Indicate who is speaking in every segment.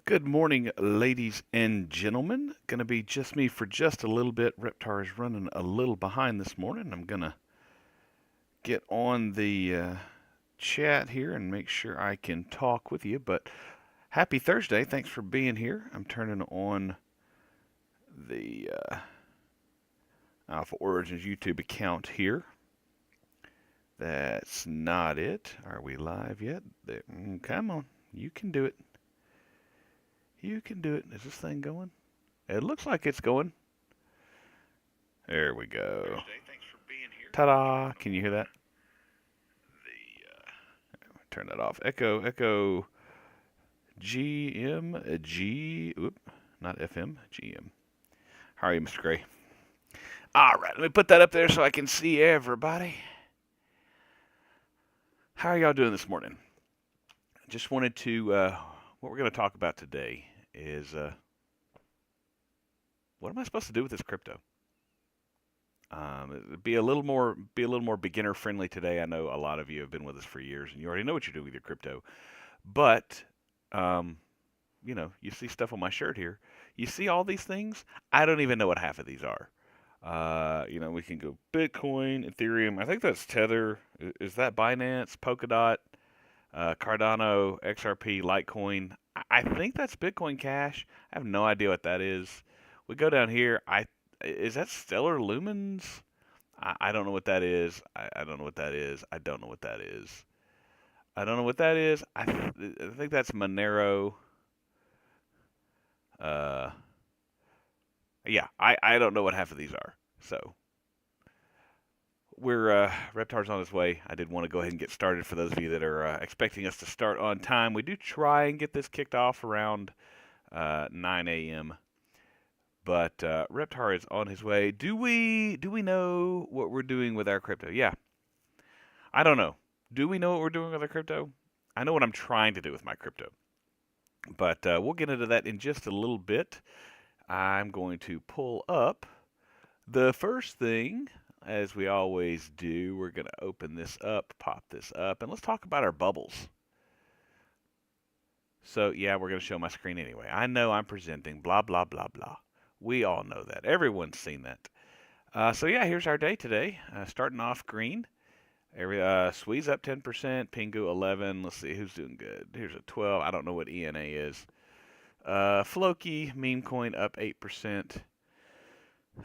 Speaker 1: Good morning, ladies and gentlemen. Going to be just me for just a little bit. Reptar is running a little behind this morning. I'm going to get on the chat here and make sure I can talk with you. But happy Thursday. Thanks for being here. I'm turning on the Alpha Origins YouTube account here. That's not it. Are we live yet? Come on. You can do it. You can do it. Is this thing going? It looks like it's going. There we go.
Speaker 2: Thursday. Thanks for being here.
Speaker 1: Ta-da! Can you hear that? Turn that off. Echo, echo, GM, not FM, GM. How are you, Mr. Gray? All right, let me put that up there so I can see everybody. How are y'all doing this morning? Just wanted to, what we're going to talk about today is, what am I supposed to do with this crypto? Be a little more beginner friendly today. I know a lot of you have been with us for years, and you already know what you're doing with your crypto. But, you see stuff on my shirt here. You see all these things? I don't even know what half of these are. We can go Bitcoin, Ethereum. I think that's Tether. Is that Binance, Polkadot, Cardano, XRP, Litecoin? I think that's Bitcoin Cash. I have no idea what that is. We go down here. Is that Stellar Lumens? I don't know what that is. I don't know what that is. I don't know what that is. I don't know what that is. I think that's Monero. Uh, yeah, I don't know what half of these are. So we're Reptar's on his way. I did want to go ahead and get started for those of you that are expecting us to start on time. We do try and get this kicked off around 9 a.m. But Reptar is on his way. Do we know what we're doing with our crypto? Yeah, I don't know. Do we know what we're doing with our crypto? I know what I'm trying to do with my crypto. But we'll get into that in just a little bit. I'm going to pull up the first thing, as we always do. We're going to open this up, pop this up, and let's talk about our bubbles. So, yeah, we're going to show my screen anyway. I know I'm presenting, blah, blah, blah, blah. We all know that. Everyone's seen that. Yeah, here's our day today. Starting off green. Squeeze up 10%, Pingu 11. Let's see who's doing good. Here's a 12. I don't know what ENA is. Floki, meme coin up 8%.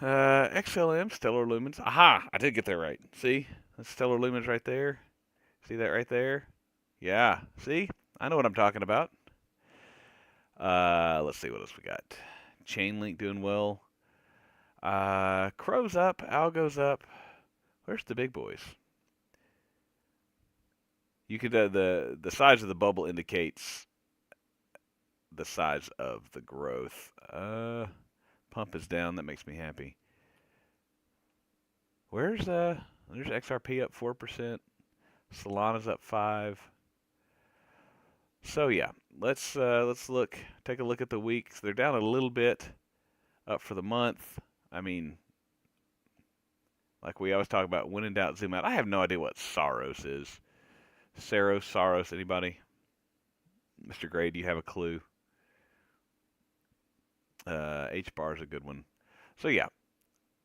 Speaker 1: XLM, Stellar Lumens. Aha! I did get that right. See? That's Stellar Lumens right there. See that right there? Yeah. See? I know what I'm talking about. Let's see what else we got. Chainlink doing well. Crow's up. Algo's up. Where's the big boys? You could the size of the bubble indicates the size of the growth. Pump is down. That makes me happy. There's XRP up 4%. Solana's up 5. So yeah, let's take a look at the weeks. They're down a little bit. Up for the month. I mean, like we always talk about, when in doubt, zoom out. I have no idea what Soros is. Soros, anybody? Mr. Gray, do you have a clue? H bar is a good one. So yeah,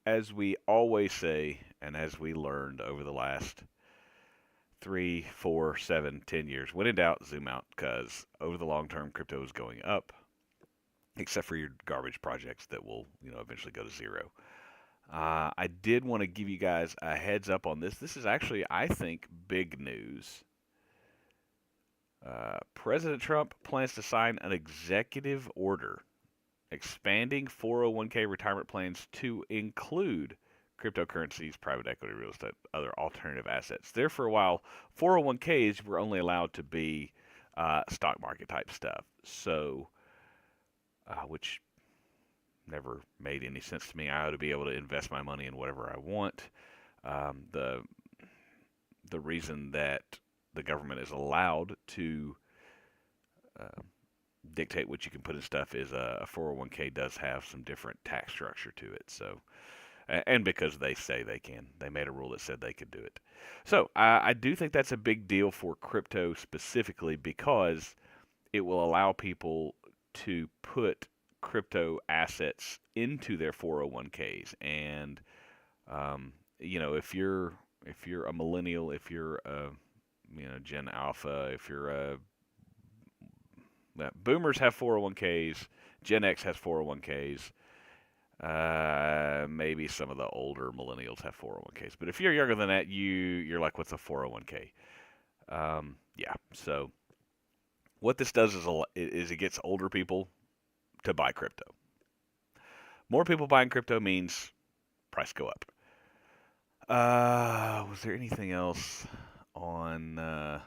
Speaker 1: as we always say, and as we learned over the last 3, 4, 7, 10 years, when in doubt, zoom out, because over the long term, crypto is going up, except for your garbage projects that will, eventually go to zero. I did want to give you guys a heads up on this. This is actually, I think, big news. President Trump plans to sign an executive order expanding 401k retirement plans to include cryptocurrencies, private equity, real estate, other alternative assets. There for a while, 401ks were only allowed to be stock market type stuff. So, which never made any sense to me. I ought to be able to invest my money in whatever I want. The reason that the government is allowed to dictate what you can put in stuff is a 401k does have some different tax structure to it. So, and because they say they can, they made a rule that said they could do it. So I do think that's a big deal for crypto specifically because it will allow people to put crypto assets into their 401ks. And if you're a millennial, if you're a Gen Alpha, if you're a boomers have 401ks, Gen X has 401ks. Maybe some of the older millennials have 401ks, but if you're younger than that, you're like, what's a 401k? Yeah. So what this does is it gets older people to buy crypto. More people buying crypto means price go up. Was there anything else on?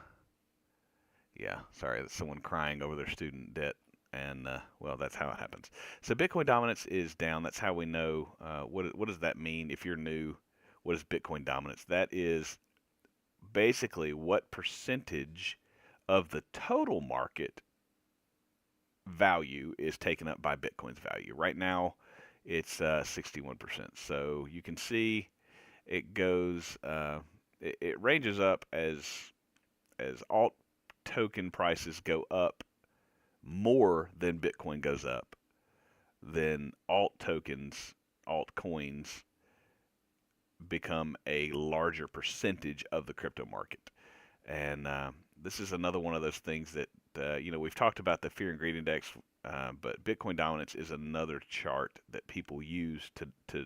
Speaker 1: Yeah, sorry, that's someone crying over their student debt, and well, that's how it happens. So Bitcoin dominance is down. That's how we know. What does that mean? If you're new, what is Bitcoin dominance? That is basically what percentage of the total market value is taken up by Bitcoin's value. Right now, it's 61%. So you can see it goes. It ranges up as alt token prices go up more than Bitcoin goes up, then altcoins become a larger percentage of the crypto market. And this is another one of those things that, we've talked about the fear and greed index, but Bitcoin dominance is another chart that people use to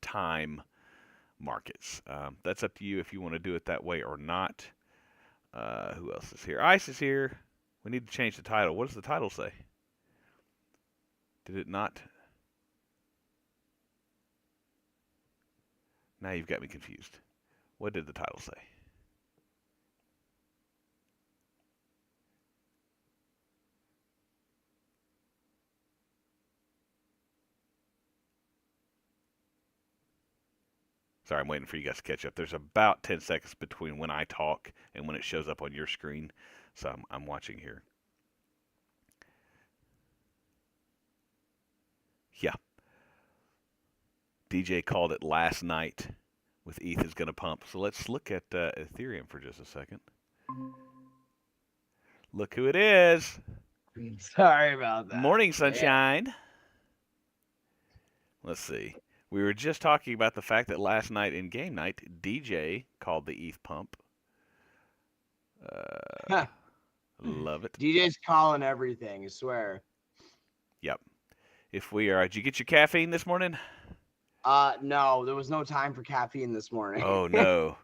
Speaker 1: time markets. That's up to you if you want to do it that way or not. Who else is here? Ice is here. We need to change the title. What does the title say? Did it not? Now you've got me confused. What did the title say? Sorry, I'm waiting for you guys to catch up. There's about 10 seconds between when I talk and when it shows up on your screen. So I'm watching here. Yeah. DJ called it last night with ETH is going to pump. So let's look at Ethereum for just a second. Look who it is.
Speaker 2: Sorry about that.
Speaker 1: Morning, sunshine. Yeah. Let's see. We were just talking about the fact that last night in game night, DJ called the ETH pump. Love it.
Speaker 2: DJ's calling everything, I swear.
Speaker 1: Yep. If we are, did you get your caffeine this morning?
Speaker 2: No, there was no time for caffeine this morning.
Speaker 1: Oh, no.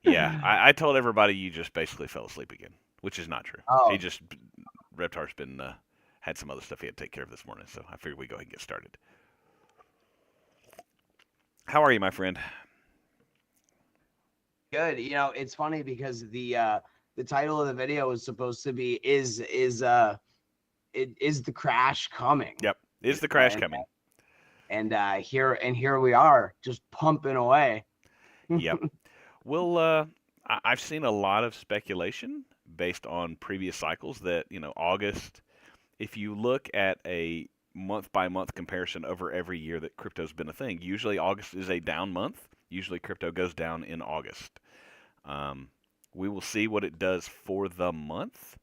Speaker 1: Yeah, I told everybody you just basically fell asleep again, which is not true.
Speaker 2: Oh.
Speaker 1: Reptar's been, had some other stuff he had to take care of this morning, so I figured we'd go ahead and get started. How are you, my friend?
Speaker 2: Good. It's funny because the title of the video is supposed to be is the crash coming?
Speaker 1: Yep. Is the crash coming?
Speaker 2: And here we are, just pumping away.
Speaker 1: Yep. Well, I've seen a lot of speculation based on previous cycles that, August, if you look at a month-by-month comparison over every year that crypto's been a thing, usually August is a down month. Usually crypto goes down in August. We will see what it does for the month,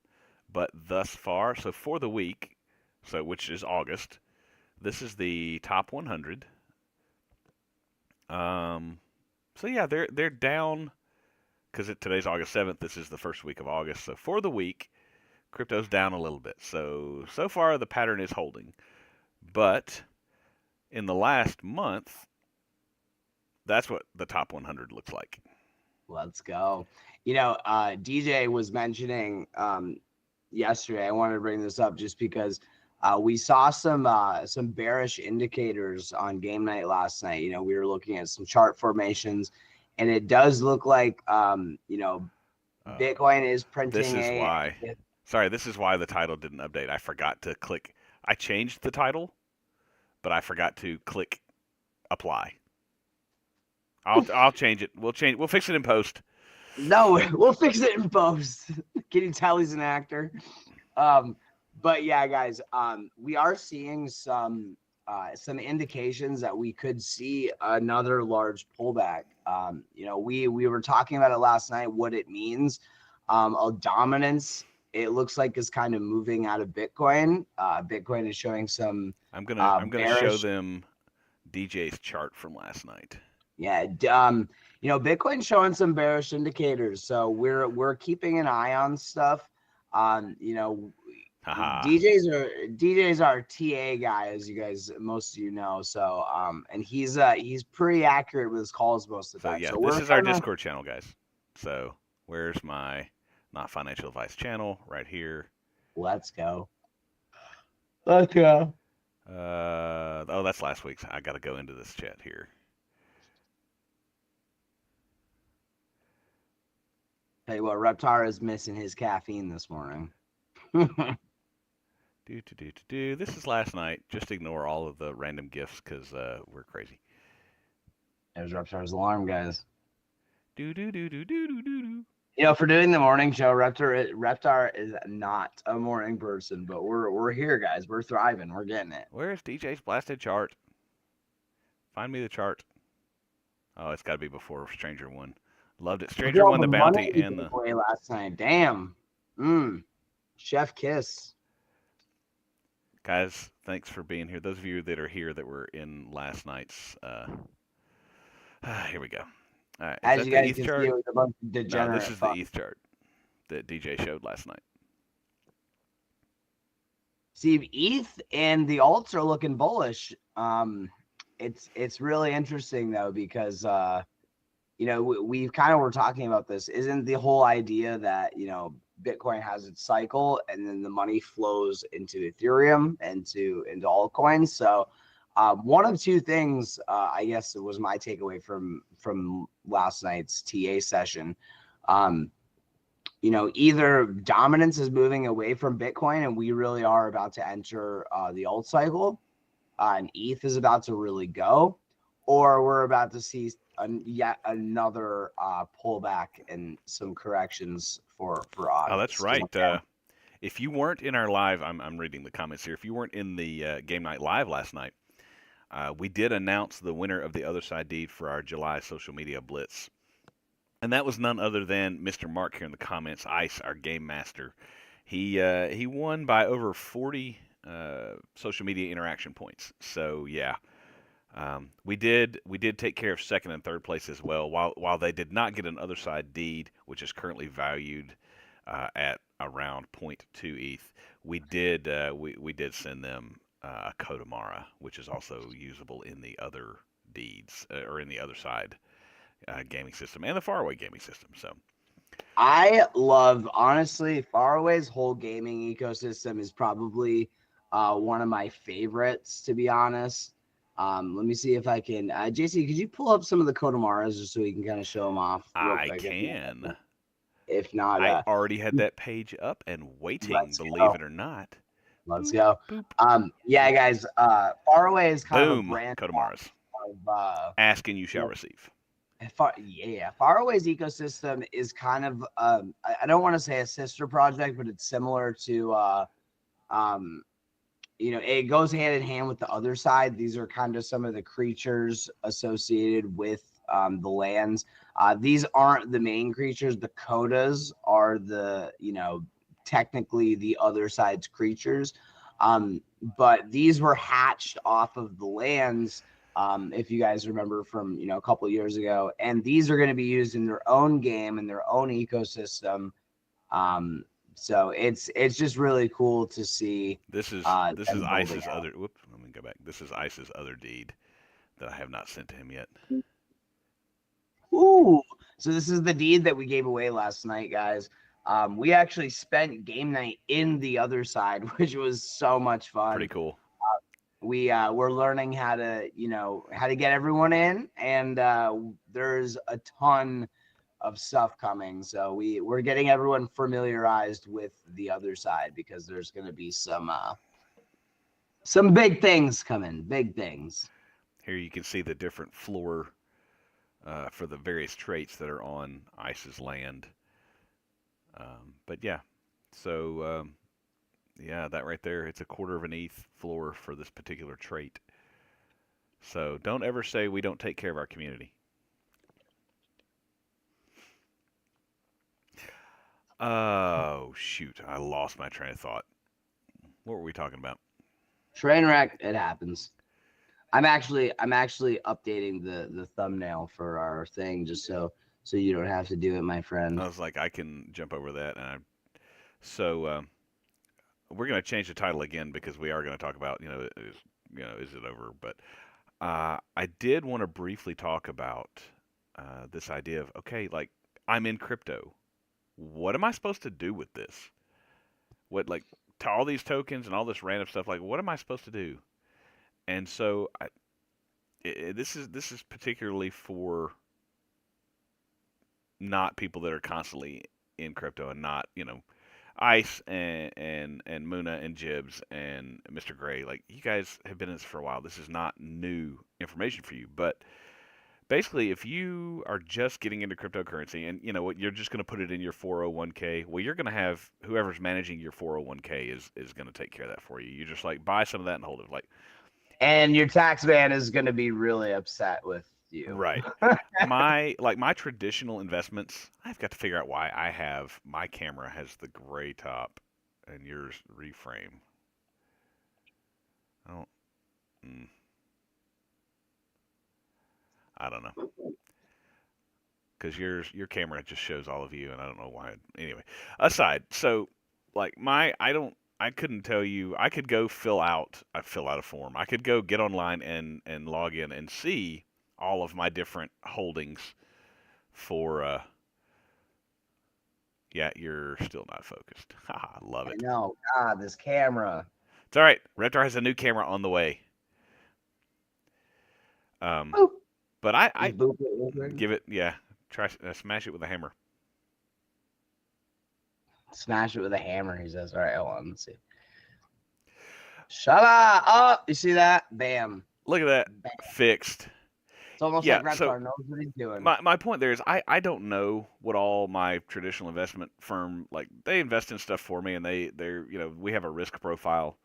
Speaker 1: but thus far, so for the week, which is August, this is the top 100. So yeah, they're down because today's August 7th. This is the first week of August. So for the week, crypto's down a little bit. So far the pattern is holding. But in the last month, that's what the top 100 looks like.
Speaker 2: Let's go. DJ was mentioning yesterday, I wanted to bring this up just because we saw some bearish indicators on game night last night. We were looking at some chart formations, and it does look like Bitcoin is printing.
Speaker 1: This is why. Sorry, this is why the title didn't update. I forgot to click. I changed the title, but I forgot to click apply. I'll change it. We'll fix it in post.
Speaker 2: No, we'll fix it in post. Can you tell he's an actor? But yeah, guys, we are seeing some indications that we could see another large pullback. We were talking about it last night, what it means. A dominance it looks like is kind of moving out of Bitcoin. Bitcoin is showing some
Speaker 1: I'm gonna show
Speaker 2: bearish.
Speaker 1: them DJ's chart from last night.
Speaker 2: Yeah, Bitcoin's showing some bearish indicators, so we're keeping an eye on stuff.
Speaker 1: Haha.
Speaker 2: DJ's our TA guy, as you guys most of you know. So and he's pretty accurate with his calls most of the
Speaker 1: So
Speaker 2: time.
Speaker 1: yeah,
Speaker 2: So
Speaker 1: this
Speaker 2: we're
Speaker 1: is our
Speaker 2: kind of
Speaker 1: Discord channel, guys. So where's my not financial advice channel? Right here.
Speaker 2: let's go. Let's go.
Speaker 1: Oh, that's last week's. I got to go into this chat here.
Speaker 2: Tell you what, Reptar is missing his caffeine this morning.
Speaker 1: This is last night. Just ignore all of the random gifts because we're crazy.
Speaker 2: There's Reptar's alarm, guys.
Speaker 1: Do do do do do do do do.
Speaker 2: For doing the morning show, Reptar is not a morning person, but we're here, guys. We're thriving. We're getting it.
Speaker 1: Where's DJ's blasted chart? Find me the chart. Oh, it's got to be before Stranger won. Loved it.
Speaker 2: Look at
Speaker 1: Stranger
Speaker 2: all
Speaker 1: won
Speaker 2: the
Speaker 1: the
Speaker 2: money
Speaker 1: bounty
Speaker 2: we
Speaker 1: and
Speaker 2: gave
Speaker 1: the.
Speaker 2: away last night. Damn. Chef kiss.
Speaker 1: Guys, thanks for being here. Those of you that are here that were in last night's. Here we go. All right, is
Speaker 2: As
Speaker 1: that
Speaker 2: you
Speaker 1: the
Speaker 2: guys
Speaker 1: ETH
Speaker 2: can see,
Speaker 1: chart?
Speaker 2: it was a bunch of
Speaker 1: No,
Speaker 2: degenerate
Speaker 1: this is the
Speaker 2: fuck.
Speaker 1: ETH chart that DJ showed last night.
Speaker 2: See, ETH and the alts are looking bullish. It's really interesting though because we kind of were talking about this. Isn't the whole idea that Bitcoin has its cycle and then the money flows into Ethereum and into altcoins? So one of two things, I guess, it was my takeaway from last night's TA session. Either dominance is moving away from Bitcoin and we really are about to enter the alt cycle, and ETH is about to really go, or we're about to see yet another pullback and some corrections for autos.
Speaker 1: Oh, that's right. If you weren't in our live, I'm reading the comments here. If you weren't in the Game Night Live last night, we did announce the winner of the Other Side Deed for our July social media blitz. And that was none other than Mr. Mark here in the comments, Ice, our game master. He won by over 40 social media interaction points. So yeah, we did take care of second and third place as well. While they did not get an Other Side Deed, which is currently valued at around 0.2 ETH, we did send them a Kodamara, which is also usable in the other deeds or in the Other Side gaming system and the Faraway gaming system. So
Speaker 2: I love, honestly, Faraway's whole gaming ecosystem is probably one of my favorites, to be honest. Let me see if I can. JC, could you pull up some of the Kodamaras just so we can kind of show them off real
Speaker 1: I
Speaker 2: quick?
Speaker 1: can.
Speaker 2: If not,
Speaker 1: I already had that page up and waiting, believe it or not.
Speaker 2: Let's go.
Speaker 1: Boop.
Speaker 2: Yeah, guys. Faraway is kind of a
Speaker 1: Boom.
Speaker 2: brand
Speaker 1: Kodamaras.
Speaker 2: of
Speaker 1: Ask and you shall receive.
Speaker 2: Faraway's ecosystem is kind of I don't want to say a sister project, but it's similar to it goes hand in hand with the Other Side. These are kind of some of the creatures associated with the lands. These aren't the main creatures. The Kodas are the technically the Other Side's creatures, but these were hatched off of the lands. If you guys remember from a couple of years ago, and these are going to be used in their own game and their own ecosystem. So it's just really cool to see.
Speaker 1: This is Ice's other. Whoops, let me go back. This is Ice's other deed that I have not sent to him yet.
Speaker 2: Ooh, so this is the deed that we gave away last night, guys. We actually spent game night in the Other Side, which was so much fun.
Speaker 1: Pretty cool.
Speaker 2: We're learning how to get everyone in, and there's a ton of stuff coming. So we're getting everyone familiarized with the Other Side because there's going to be some big things coming. Big things.
Speaker 1: Here you can see the different floor for the various traits that are on Ice's land. But yeah, so yeah, that right there, it's a quarter of an ETH floor for this particular trait. So don't ever say we don't take care of our community. Oh, shoot. I lost my train of thought. What were we talking about?
Speaker 2: Train wreck. It happens. I'm actually updating the thumbnail for our thing just so you don't have to do it, my friend.
Speaker 1: I was like, I can jump over that. So we're going to change the title again because we are going to talk about, is it over? But I did want to briefly talk about this idea of, okay, like I'm in crypto. What am I supposed to do with this? What, like, to all these tokens and all this random stuff, like, what am I supposed to do? And so this is particularly for not people that are constantly in crypto and not, Ice and Muna and Jibs and Mr. Gray. Like, you guys have been in this for a while. This is not new information for you. But basically, if you are just getting into cryptocurrency and you know what, you're just going to put it in your 401k, well, you're going to have whoever's managing your 401k is going to take care of that for you. You just like buy some of that and hold it. Like,
Speaker 2: And your tax man is going to be really upset with you.
Speaker 1: right. My traditional investments, I've got to figure out why my camera has the gray top and yours reframe. I don't mm, I don't know. Because your camera just shows all of you, and I don't know why. Anyway, aside, so like I couldn't tell you. I fill out a form. I could go get online and log in and see all of my different holdings for. Yeah, you're still not focused. Haha, love
Speaker 2: I
Speaker 1: it.
Speaker 2: know. God, this camera.
Speaker 1: It's all right. Reptar has a new camera on the way.
Speaker 2: Boop.
Speaker 1: But I
Speaker 2: Just boop it.
Speaker 1: give it, yeah. Try smash it with a hammer.
Speaker 2: Smash it with a hammer, he says. All right, hold on. Let's see. Shut up. Oh, you see that? Bam.
Speaker 1: Look at that.
Speaker 2: Bam.
Speaker 1: Fixed.
Speaker 2: It's almost
Speaker 1: Yeah,
Speaker 2: like
Speaker 1: so
Speaker 2: Reptar knows what he's doing.
Speaker 1: my point there is I don't know what all my traditional investment firm, like, they invest in stuff for me, and they're we have a risk profile.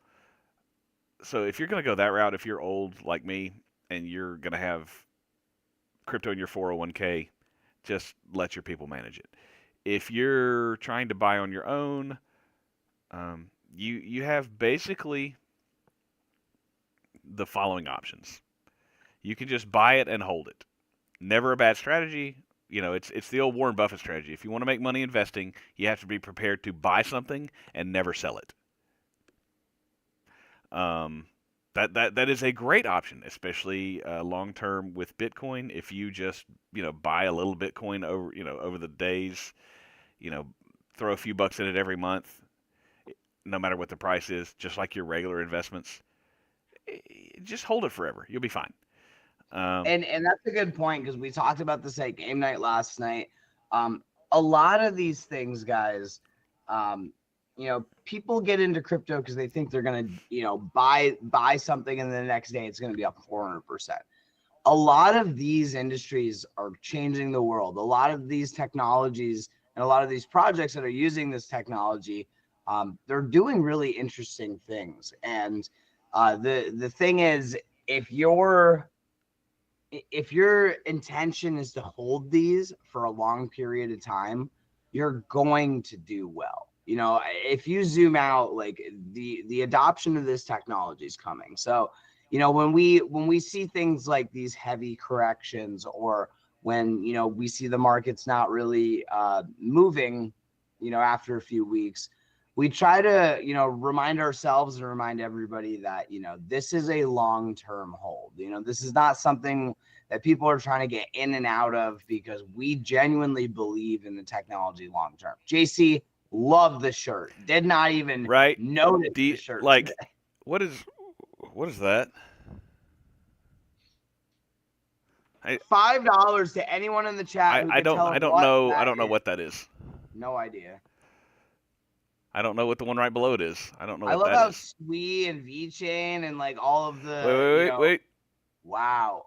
Speaker 1: So if you're going to go that route, if you're old like me and you're going to have crypto in your 401k, just let your people manage it. If you're trying to buy on your own, you have basically the following options. You can just buy it and hold it. Never a bad strategy. It's the old Warren Buffett strategy. If you want to make money investing, you have to be prepared to buy something and never sell it. That is a great option, especially long term with Bitcoin. If you just buy a little Bitcoin over the days, throw a few bucks in it every month, no matter what the price is, just like your regular investments. Just hold it forever. You'll be fine.
Speaker 2: And that's a good point because we talked about this at game night last night. A lot of these things, guys, people get into crypto because they think they're gonna, buy something and the next day it's gonna be up 400%. A lot of these industries are changing the world. A lot of these technologies and a lot of these projects that are using this technology, they're doing really interesting things. And the thing is, if your intention is to hold these for a long period of time, you're going to do well. If you zoom out, like the adoption of this technology is coming. So, when we see things like these heavy corrections, or when we see the markets not really moving, after a few weeks, we try to remind ourselves and remind everybody that this is a long-term hold. This is not something that people are trying to get in and out of, because we genuinely believe in the technology long term. JC, love the shirt. Did not even notice the shirt.
Speaker 1: Like, what is that?
Speaker 2: $5 to anyone in the chat.
Speaker 1: I don't know what that is.
Speaker 2: No idea.
Speaker 1: I don't know what the one right below it is. I don't know what
Speaker 2: I love
Speaker 1: that
Speaker 2: how
Speaker 1: is.
Speaker 2: Sui and VeChain and like all of the
Speaker 1: Wait.
Speaker 2: Wow.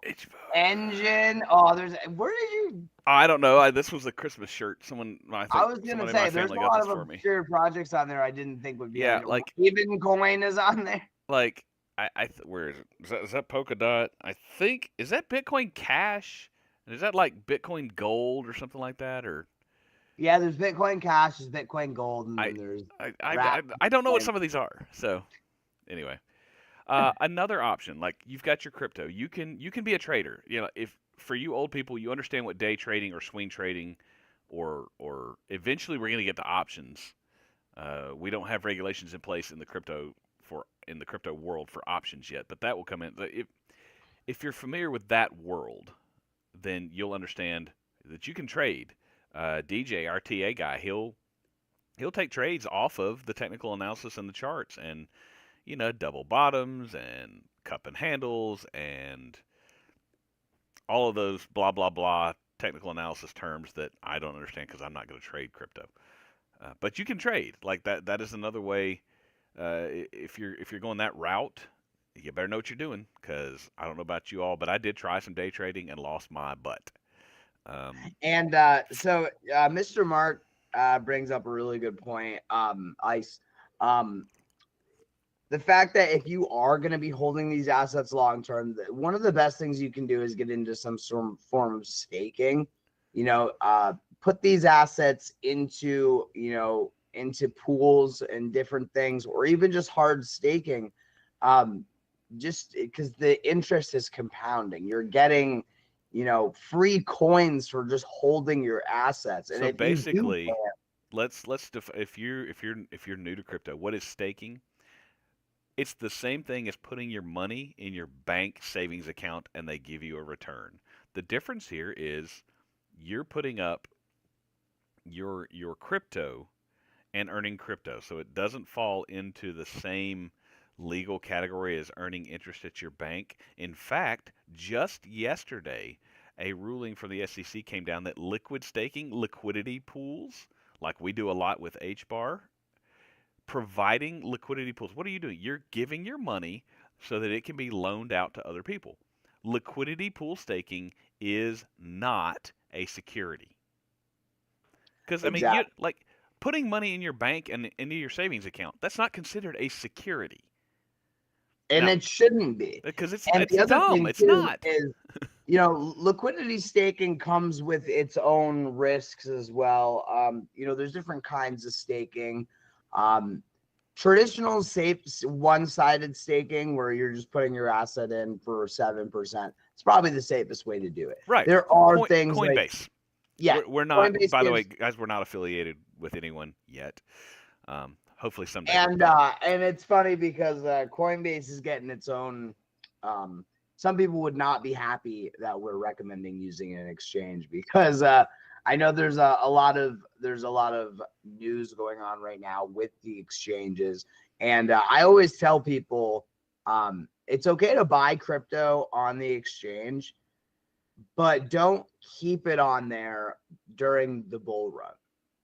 Speaker 2: Engine. Oh, where did you?
Speaker 1: I don't know. This was a Christmas shirt. I
Speaker 2: was gonna say there's a lot of obscure projects on there I didn't think would be.
Speaker 1: Yeah, like
Speaker 2: even coin is on there.
Speaker 1: Like where is it? Is that Polkadot? I think, is that Bitcoin Cash? And is that like Bitcoin Gold or something like that? Or
Speaker 2: Yeah, there's Bitcoin Cash, there's Bitcoin Gold, and
Speaker 1: I
Speaker 2: then there's
Speaker 1: I
Speaker 2: Wrap.
Speaker 1: I don't know what
Speaker 2: Bitcoin.
Speaker 1: some of these are. So anyway, another option, like you've got your crypto, you can be a trader. You know, if for you old people, you understand what day trading or swing trading, or eventually we're going to get to options. We don't have regulations in place in the crypto world for options yet, but that will come in. If you're familiar with that world, then you'll understand that you can trade. DJ, our TA guy, he'll take trades off of the technical analysis and the charts, and double bottoms and cup and handles and all of those blah blah blah technical analysis terms that I don't understand because I'm not going to trade crypto. But you can trade like that. That is another way. If you're going that route, you better know what you're doing because I don't know about you all, but I did try some day trading and lost my butt.
Speaker 2: And Mr. Mark brings up a really good point. Ice. Um, the fact that if you are going to be holding these assets long term, one of the best things you can do is get into some sort of form of staking. Put these assets into pools and different things, or even just hard staking. Just because the interest is compounding, you're getting free coins for just holding your assets. And
Speaker 1: So
Speaker 2: if you do
Speaker 1: basically, if you're new to crypto, what is staking? It's the same thing as putting your money in your bank savings account and they give you a return. The difference here is you're putting up your crypto and earning crypto. So it doesn't fall into the same legal category as earning interest at your bank. In fact, just yesterday, a ruling from the SEC came down that liquid staking, liquidity pools, like we do a lot with HBAR, providing liquidity pools. What are you doing? You're giving your money so that it can be loaned out to other people. Liquidity pool staking is not a security. Because I mean, you
Speaker 2: exactly,
Speaker 1: like putting money in your bank and into your savings account. That's not considered a security.
Speaker 2: and
Speaker 1: Now,
Speaker 2: it shouldn't be.
Speaker 1: because it's
Speaker 2: And
Speaker 1: it's
Speaker 2: the other
Speaker 1: dumb.
Speaker 2: thing
Speaker 1: It's
Speaker 2: too
Speaker 1: not.
Speaker 2: is, liquidity staking comes with its own risks as well. There's different kinds of staking. Um, Traditional safe one-sided staking, where you're just putting your asset in for 7%. It's probably the safest way to do it.
Speaker 1: Right.
Speaker 2: There are things like,
Speaker 1: Coinbase.
Speaker 2: yeah,
Speaker 1: We're not.
Speaker 2: Coinbase
Speaker 1: By the way,
Speaker 2: gives.
Speaker 1: guys, we're not affiliated with anyone yet. Hopefully someday we'll
Speaker 2: And
Speaker 1: be.
Speaker 2: it's funny because Coinbase is getting its own. Um, some people would not be happy that we're recommending using an exchange, because I know there's a lot of news going on right now with the exchanges, and I always tell people it's okay to buy crypto on the exchange, but don't keep it on there during the bull run,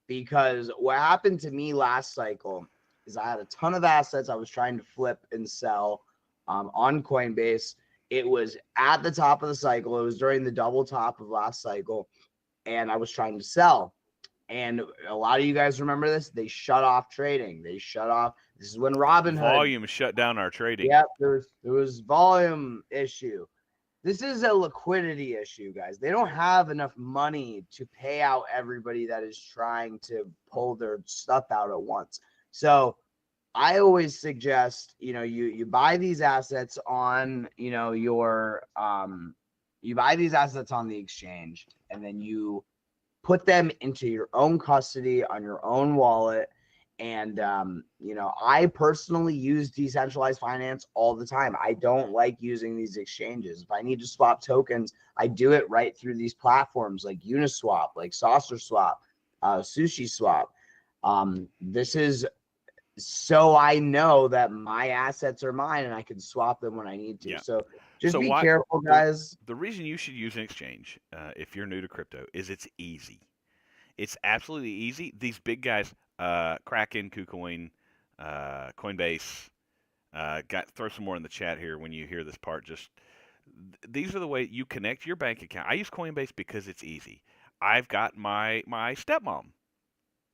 Speaker 2: because what happened to me last cycle is I had a ton of assets I was trying to flip and sell on Coinbase. It was at the top of the cycle. It was during the double top of last cycle, and I was trying to sell. And a lot of you guys remember this. They shut off trading. They shut off. This is when Robinhood.
Speaker 1: Volume shut down our trading.
Speaker 2: Yep, there was volume issue. This is a liquidity issue, guys. They don't have enough money to pay out everybody that is trying to pull their stuff out at once. So I always suggest, you buy these assets on, you buy these assets on the exchange, and then you put them into your own custody on your own wallet. And I personally use decentralized finance all the time. I don't like using these exchanges. If I need to swap tokens, I do it right through these platforms like Uniswap, like Saucer Swap, Sushi Swap. This is so I know that my assets are mine and I can swap them when I need to.
Speaker 1: Yeah.
Speaker 2: So just
Speaker 1: So
Speaker 2: be
Speaker 1: why
Speaker 2: careful,
Speaker 1: the
Speaker 2: guys.
Speaker 1: the reason you should use an exchange if you're new to crypto is it's easy. It's absolutely easy. These big guys, Kraken, KuCoin, Coinbase, got throw some more in the chat here when you hear this part. Just these are the way you connect your bank account. I use Coinbase because it's easy. I've got my stepmom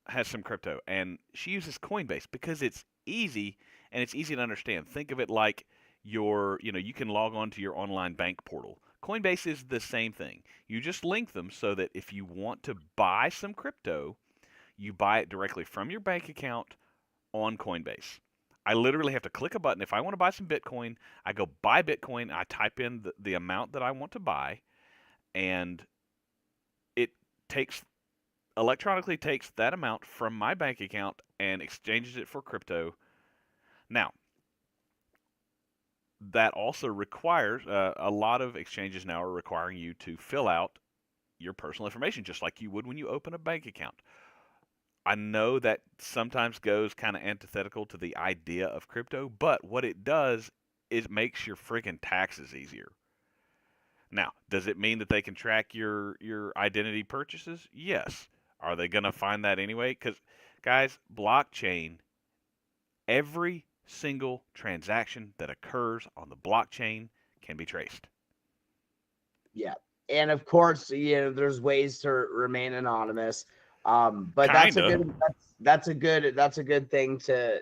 Speaker 1: has some crypto and she uses Coinbase because it's easy and it's easy to understand. Think of it like you can log on to your online bank portal. Coinbase is the same thing. You just link them so that if you want to buy some crypto, You buy it directly from your bank account on Coinbase. I literally have to click a button. If I want to buy some Bitcoin, I go buy Bitcoin. I type in the amount that I want to buy, and it takes electronically takes that amount from my bank account and exchanges it for crypto. Now, that also requires a lot of exchanges now are requiring you to fill out your personal information just like you would when you open a bank account. I know that sometimes goes kind of antithetical to the idea of crypto, but what it does is it makes your freaking taxes easier. Now, does it mean that they can track your identity purchases? Yes. Are they going to find that anyway? Because, guys, blockchain, every single transaction that occurs on the blockchain can be traced.
Speaker 2: Yeah. And of course, there's ways to remain anonymous. But
Speaker 1: Kinda.
Speaker 2: that's a good thing to,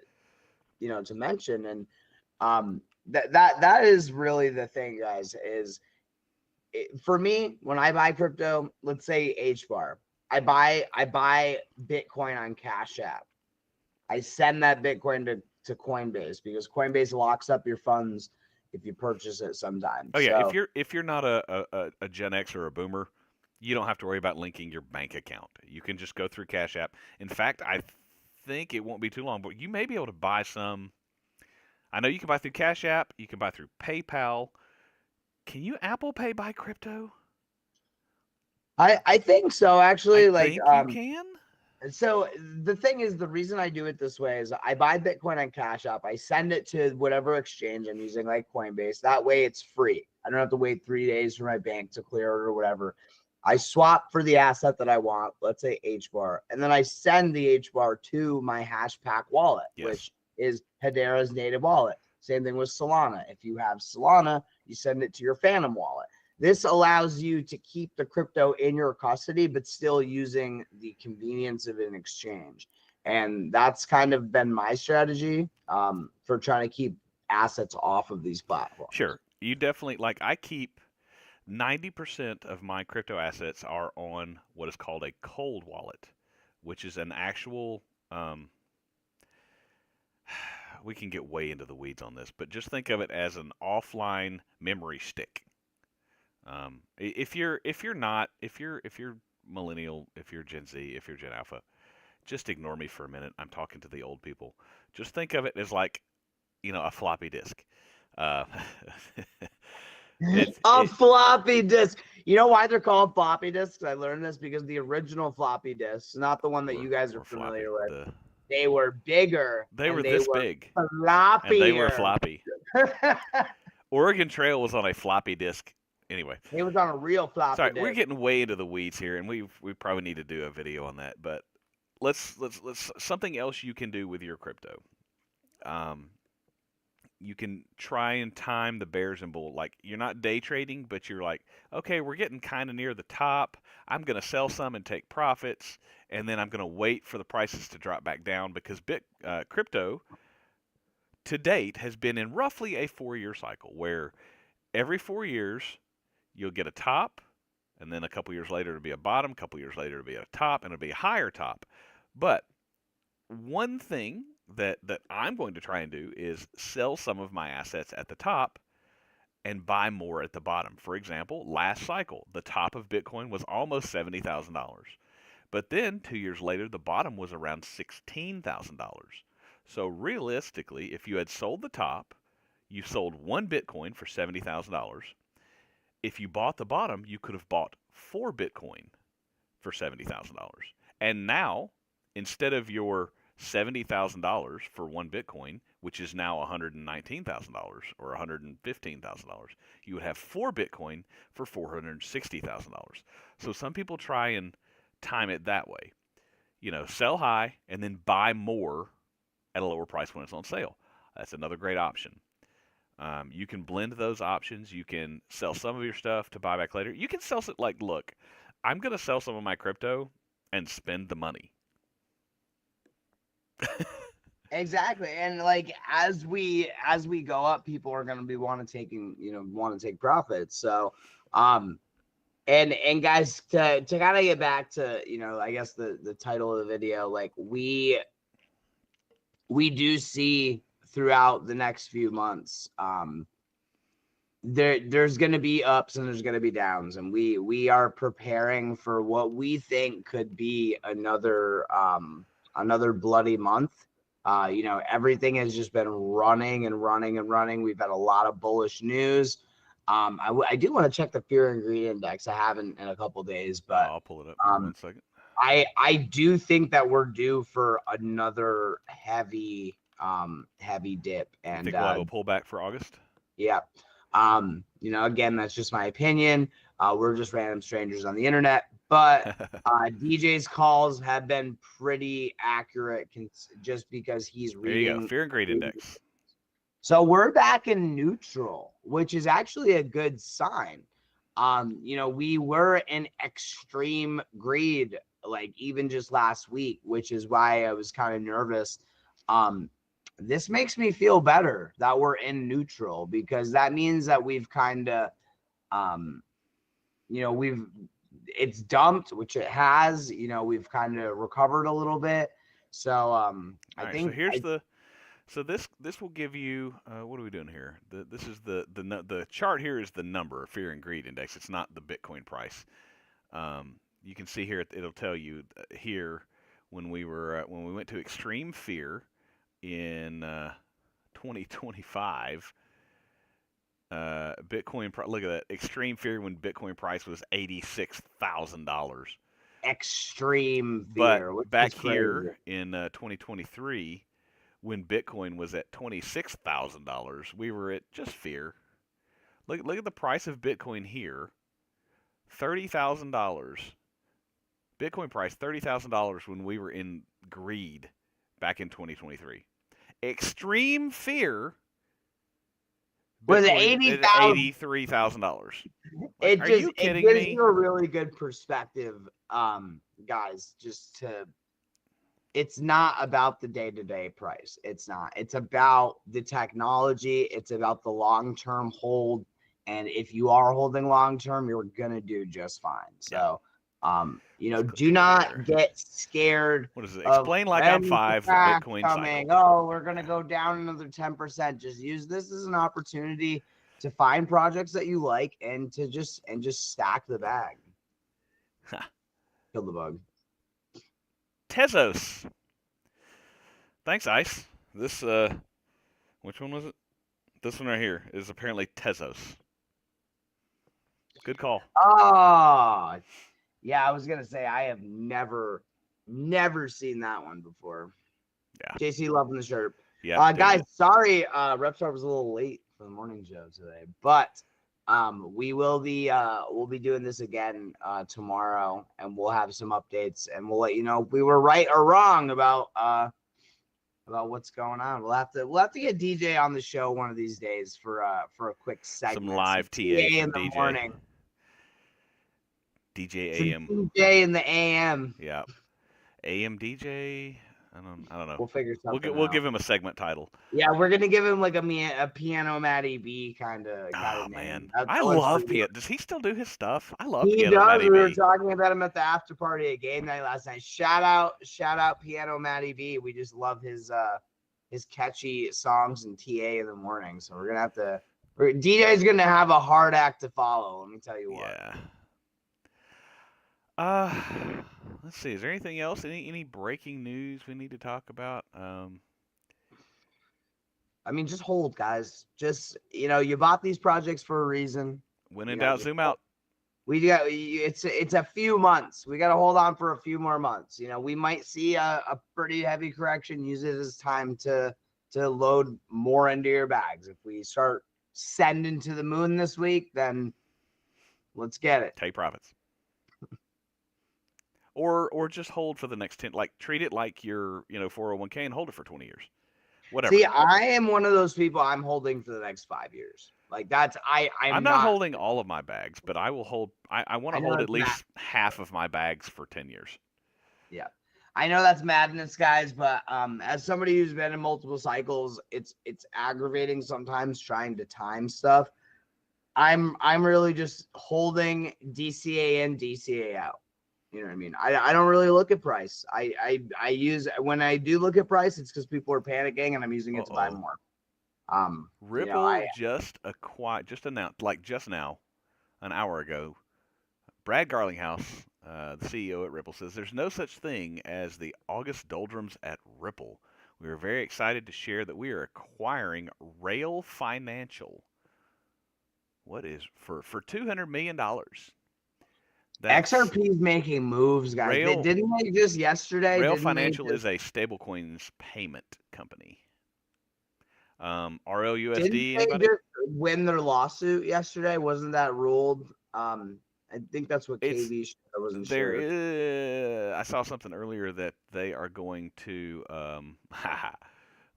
Speaker 2: to mention. And that is really the thing, guys, is for me, when I buy crypto, let's say HBAR, I buy Bitcoin on Cash App. I send that Bitcoin to Coinbase because Coinbase locks up your funds if you purchase it sometimes.
Speaker 1: Oh yeah,
Speaker 2: So
Speaker 1: if you're not a Gen X or a Boomer, you don't have to worry about linking your bank account. You can just go through Cash App. In fact, I think it won't be too long, but you may be able to buy some. I know you can buy through Cash App. You can buy through PayPal. Can you Apple Pay buy crypto?
Speaker 2: I think so,
Speaker 1: I
Speaker 2: actually. Like
Speaker 1: think you can.
Speaker 2: so the thing is, the reason I do it this way is I buy Bitcoin on Cash App. I send it to whatever exchange I'm using, like Coinbase. That way it's free. I don't have to wait 3 days for my bank to clear it or whatever. I swap for the asset that I want, let's say HBAR, and then I send the HBAR to my Hashpack wallet,
Speaker 1: Yes.
Speaker 2: which is Hedera's native wallet. Same thing with Solana. If you have Solana, you send it to your Phantom wallet. This allows you to keep the crypto in your custody, but still using the convenience of an exchange. And that's kind of been my strategy for trying to keep assets off of these platforms.
Speaker 1: Sure. You definitely like I keep 90% of my crypto assets are on what is called a cold wallet, which is an actual we can get way into the weeds on this, but just think of it as an offline memory stick. If you're millennial, if you're Gen Z, if you're Gen Alpha, just ignore me for a minute. I'm talking to the old people. Just think of it as like a floppy disk. Uh,
Speaker 2: Floppy disk. You know why they're called floppy disks? I learned this because the original floppy disks, not the one that you guys are familiar with, they were bigger.
Speaker 1: They were this big.
Speaker 2: Floppier.
Speaker 1: And they were floppy. Oregon Trail was on a floppy disk. Anyway,
Speaker 2: it was on a real floppy
Speaker 1: sorry,
Speaker 2: disk.
Speaker 1: we're getting way into the weeds here, and we probably need to do a video on that. But let's something else you can do with your crypto. You can try and time the bears and bull. Like you're not day trading, but you're like, okay, we're getting kind of near the top. I'm going to sell some and take profits, and then I'm going to wait for the prices to drop back down because crypto to date has been in roughly a 4-year cycle where every 4 years you'll get a top, and then a couple years later it'll be a bottom, a couple years later it'll be a top, and it'll be a higher top. But one thing that I'm going to try and do is sell some of my assets at the top and buy more at the bottom. For example, last cycle, the top of Bitcoin was almost $70,000. But then 2 years later, the bottom was around $16,000. So realistically, if you had sold the top, you sold one Bitcoin for $70,000. If you bought the bottom, you could have bought 4 Bitcoin for $70,000. And now, instead of your $70,000 for one Bitcoin, which is now $119,000 or $115,000, you would have 4 Bitcoin for $460,000. So some people try and time it that way. Sell high and then buy more at a lower price when it's on sale. That's another great option. You can blend those options. You can sell some of your stuff to buy back later. You can sell it like, look, I'm going to sell some of my crypto and spend the money.
Speaker 2: Exactly. And like as we go up, people are going to be want to take profits. So And guys, to kind of get back to, I guess the title of the video, like we do see throughout the next few months, there's going to be ups and there's going to be downs, and we are preparing for what we think could be another bloody month. Everything has just been running and running and running. We've had a lot of bullish news. I do want to check the fear and greed index. I haven't in a couple days, but
Speaker 1: I'll pull it up in 1 second.
Speaker 2: I do think that we're due for another heavy dip. And
Speaker 1: you think we'll have a pullback for August?
Speaker 2: Yeah. Again, that's just my opinion. We're just random strangers on the internet, but DJ's calls have been pretty accurate just because he's reading.
Speaker 1: There you go. Fear and greed index.
Speaker 2: So we're back in neutral, which is actually a good sign. We were in extreme greed, like even just last week, which is why I was kind of nervous. This makes me feel better that we're in neutral, because that means that we've kind of, it's dumped, which it has. We've kind of recovered a little bit. So I think.
Speaker 1: So here's So this will give you what are we doing here? This is the chart here is the number fear and greed index. It's not the Bitcoin price. You can see here it'll tell you here when we went to extreme fear in 2025. Bitcoin look at that extreme fear when Bitcoin price was $86,000.
Speaker 2: Extreme fear.
Speaker 1: But back here in 2023. When Bitcoin was at $26,000, we were at just fear. Look at the price of Bitcoin here. $30,000. Bitcoin price $30,000 when we were in greed back in 2023. Extreme fear
Speaker 2: was $83,000.
Speaker 1: Are you kidding me?
Speaker 2: It gives you a really good perspective, guys. It's not about the day-to-day price. It's not. It's about the technology. It's about the long-term hold. And if you are holding long-term, you're going to do just fine. So, do not get scared.
Speaker 1: What is it? Explain like I'm 5, the Bitcoin
Speaker 2: coming.
Speaker 1: cycle.
Speaker 2: Oh, we're going to go down another 10%. Just use this as an opportunity to find projects that you like and to just stack the bag. Kill the bug.
Speaker 1: Tezos. Thanks, Ice. This, which one was it? This one right here is apparently Tezos. Good call.
Speaker 2: Oh, yeah. I was going to say, I have never seen that one before.
Speaker 1: Yeah.
Speaker 2: JC loving the shirt.
Speaker 1: Yeah.
Speaker 2: Guys, sorry. Reptar was a little late for the morning show today, but we'll be doing this again tomorrow, and we'll have some updates, and we'll let you know if we were right or wrong about what's going on. We'll have to get DJ on the show one of these days for a quick segment.
Speaker 1: Some live TA in the
Speaker 2: morning.
Speaker 1: DJ AM.
Speaker 2: DJ in the AM.
Speaker 1: Yeah. AM DJ. I don't know.
Speaker 2: We'll figure something
Speaker 1: We'll
Speaker 2: out.
Speaker 1: give him a segment title.
Speaker 2: Yeah, we're gonna give him like a Piano Matty B kind of.
Speaker 1: Oh man, I love Piano. Does he still do his stuff? I love
Speaker 2: Piano
Speaker 1: Piano Matty B.
Speaker 2: We were talking about him at the after party at game night last night. Shout out Piano Matty B. We just love his catchy songs and TA in the morning. So we're gonna have to. DJ's gonna have a hard act to follow. Let me tell you what.
Speaker 1: Yeah. Let's see. Is there anything else? Any breaking news we need to talk about?
Speaker 2: I mean, just hold, guys. Just you bought these projects for a reason.
Speaker 1: When in doubt, zoom out.
Speaker 2: It's a few months. We got to hold on for a few more months. We might see a pretty heavy correction. Use it as time to load more into your bags. If we start sending to the moon this week, then let's get it.
Speaker 1: Take profits. Or just hold for the next 10. Like treat it like your 401k and hold it for 20 years. Whatever.
Speaker 2: See, I am one of those people. I'm holding for the next 5 years. Like that's I'm
Speaker 1: not holding all of my bags, but I will hold. I want to hold at least half of my bags for 10 years.
Speaker 2: Yeah, I know that's madness, guys. But as somebody who's been in multiple cycles, it's aggravating sometimes trying to time stuff. I'm really just holding DCA in, DCA out. You know what I mean? I don't really look at price. I use, when I do look at price, it's because people are panicking and I'm using it to buy
Speaker 1: Uh-oh.
Speaker 2: more.
Speaker 1: Ripple just announced, like just now, an hour ago, Brad Garlinghouse, the CEO at Ripple, says there's no such thing as the August doldrums at Ripple. We are very excited to share that we are acquiring Rail Financial. What is for $200 million? That's
Speaker 2: XRP is making moves, guys. They
Speaker 1: Rail.
Speaker 2: didn't they just yesterday?
Speaker 1: Rail
Speaker 2: Didn't they
Speaker 1: Financial is
Speaker 2: just
Speaker 1: a stablecoins payment company.
Speaker 2: didn't
Speaker 1: RLUSD,
Speaker 2: they
Speaker 1: anybody?
Speaker 2: just win their lawsuit yesterday? Wasn't that ruled? I think that's what
Speaker 1: It's
Speaker 2: KV. I wasn't
Speaker 1: there
Speaker 2: sure.
Speaker 1: is. I saw something earlier that they are going to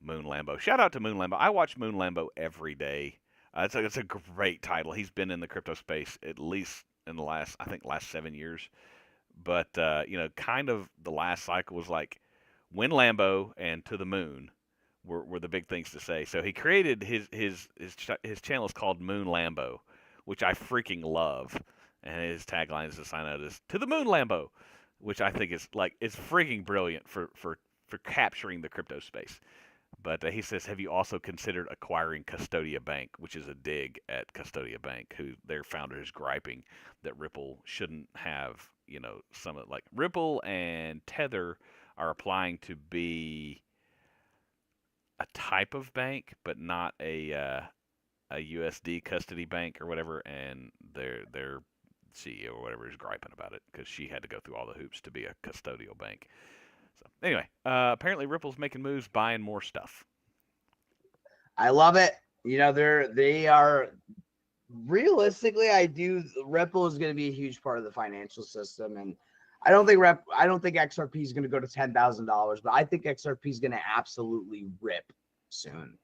Speaker 1: Moon Lambo. Shout out to Moon Lambo. I watch Moon Lambo every day. It's a great title. He's been in the crypto space at least in the last 7 years. But kind of the last cycle was like win Lambo and to the moon were the big things to say. So he created his channel is called Moon Lambo, which I freaking love, and his tagline is to sign out is to the Moon Lambo, which I think is like it's freaking brilliant for capturing the crypto space. But he says, have you also considered acquiring Custodia Bank, which is a dig at Custodia Bank, who their founder is griping that Ripple shouldn't have, some of like Ripple and Tether are applying to be a type of bank, but not a USD custody bank or whatever, and their CEO or whatever is griping about it because she had to go through all the hoops to be a custodial bank. So anyway, apparently Ripple's making moves, buying more stuff.
Speaker 2: I love it. They are realistically. Ripple is going to be a huge part of the financial system, and I don't think XRP is going to go to $10,000, but I think XRP is going to absolutely rip soon.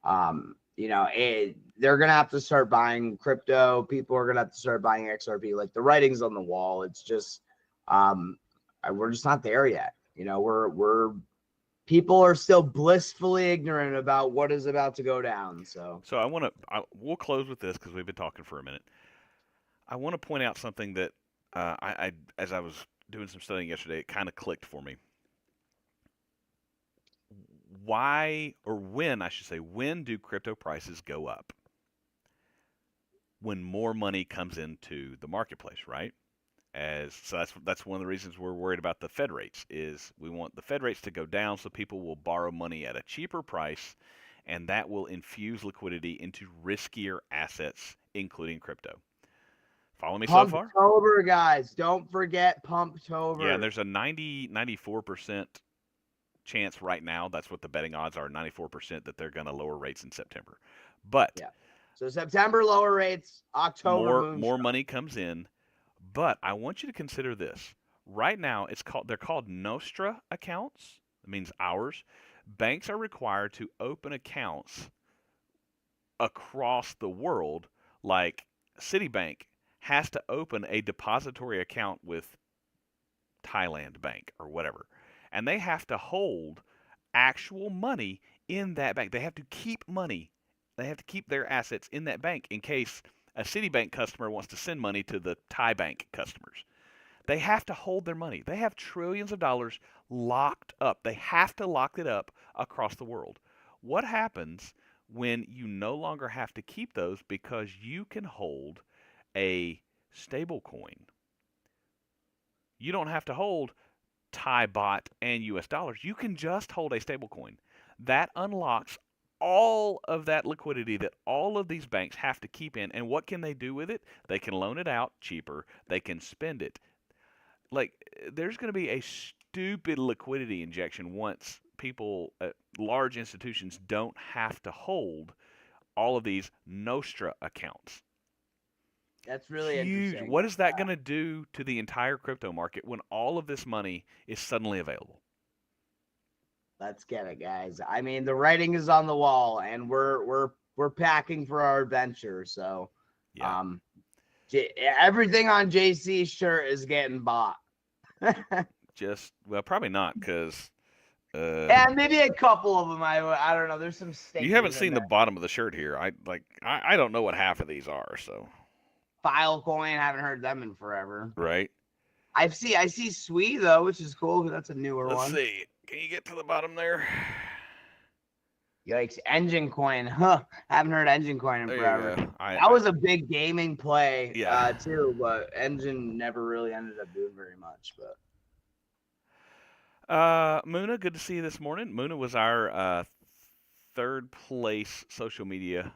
Speaker 2: They're going to have to start buying crypto. People are going to have to start buying XRP. Like the writing's on the wall. It's just, we're just not there yet. People are still blissfully ignorant about what is about to go down. So
Speaker 1: we'll close with this because we've been talking for a minute. I want to point out something that as I was doing some studying yesterday, it kind of clicked for me. Why, or when, I should say, when do crypto prices go up? When more money comes into the marketplace, right? So that's one of the reasons we're worried about the Fed rates is we want the Fed rates to go down so people will borrow money at a cheaper price, and that will infuse liquidity into riskier assets, including crypto. Follow me so far?
Speaker 2: Pumptober, guys. Don't forget Pumptober.
Speaker 1: Yeah, there's a 94% chance right now. That's what the betting odds are, 94% that they're going to lower rates in September. But
Speaker 2: yeah. So September lower rates, October
Speaker 1: more money comes in. But I want you to consider this. Right now, they're called Nostra accounts. It means ours. Banks are required to open accounts across the world. Like Citibank has to open a depository account with Thailand Bank or whatever, and they have to hold actual money in that bank. They have to keep money. They have to keep their assets in that bank in case a Citibank customer wants to send money to the Thai Bank customers. They have to hold their money. They have trillions of dollars locked up. They have to lock it up across the world. What happens when you no longer have to keep those because you can hold a stable coin? You don't have to hold Thai baht and US dollars. You can just hold a stable coin. That unlocks all of that liquidity that all of these banks have to keep in. And what can they do with it? They can loan it out cheaper. They can spend it. Like, there's going to be a stupid liquidity injection once people, large institutions, don't have to hold all of these Nostra accounts.
Speaker 2: That's really
Speaker 1: huge.
Speaker 2: interesting.
Speaker 1: What is that going to do to the entire crypto market when all of this money is suddenly available?
Speaker 2: Let's get it, guys. I mean, the writing is on the wall, and we're packing for our adventure. So,
Speaker 1: yeah.
Speaker 2: Everything on JC's shirt is getting bought.
Speaker 1: Probably not, because
Speaker 2: And maybe a couple of them. I don't know. There's some
Speaker 1: You haven't
Speaker 2: stinkers in
Speaker 1: seen the
Speaker 2: there.
Speaker 1: bottom of the shirt here. I don't know what half of these are. So
Speaker 2: Filecoin, haven't heard them in forever.
Speaker 1: right.
Speaker 2: I see Sui though, which is cool because that's a newer
Speaker 1: Let's
Speaker 2: one.
Speaker 1: see. Can you get to the bottom there?
Speaker 2: Yikes, Engine Coin, huh? Haven't heard Engine Coin in
Speaker 1: There
Speaker 2: forever.
Speaker 1: you go.
Speaker 2: That was a big gaming play,
Speaker 1: Yeah.
Speaker 2: too, but Engine never really ended up doing very much. But
Speaker 1: Muna, good to see you this morning. Muna was our third place social media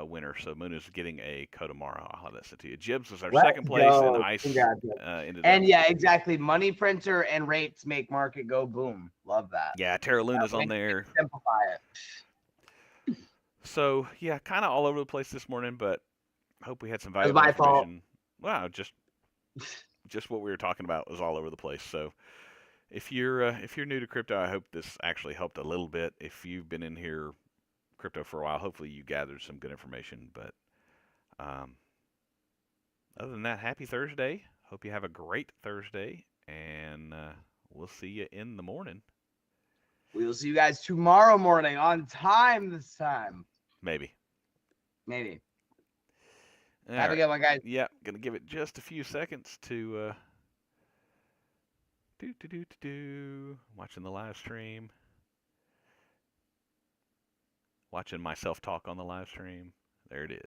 Speaker 1: winner, so Muna's getting a code tomorrow. I'll have that sent to you. Jibs was our second place, and Ice ended up.
Speaker 2: And yeah, exactly. Money printer and rates make market go boom. Love that.
Speaker 1: Yeah, Terra Luna's on there.
Speaker 2: Simplify it.
Speaker 1: So yeah, kind of all over the place this morning, but hope we had some
Speaker 2: It was
Speaker 1: valuable
Speaker 2: my fault.
Speaker 1: information. Wow, just what we were talking about was all over the place. So if you're new to crypto, I hope this actually helped a little bit. If you've been in here crypto for a while, hopefully you gathered some good information. But other than that, happy Thursday. Hope you have a great Thursday, and we'll see you in the morning.
Speaker 2: We will see you guys tomorrow morning on time this time.
Speaker 1: Maybe.
Speaker 2: Have a good one, guys.
Speaker 1: Yeah, gonna give it just a few seconds to watching the live stream. Watching myself talk on the live stream. There it is.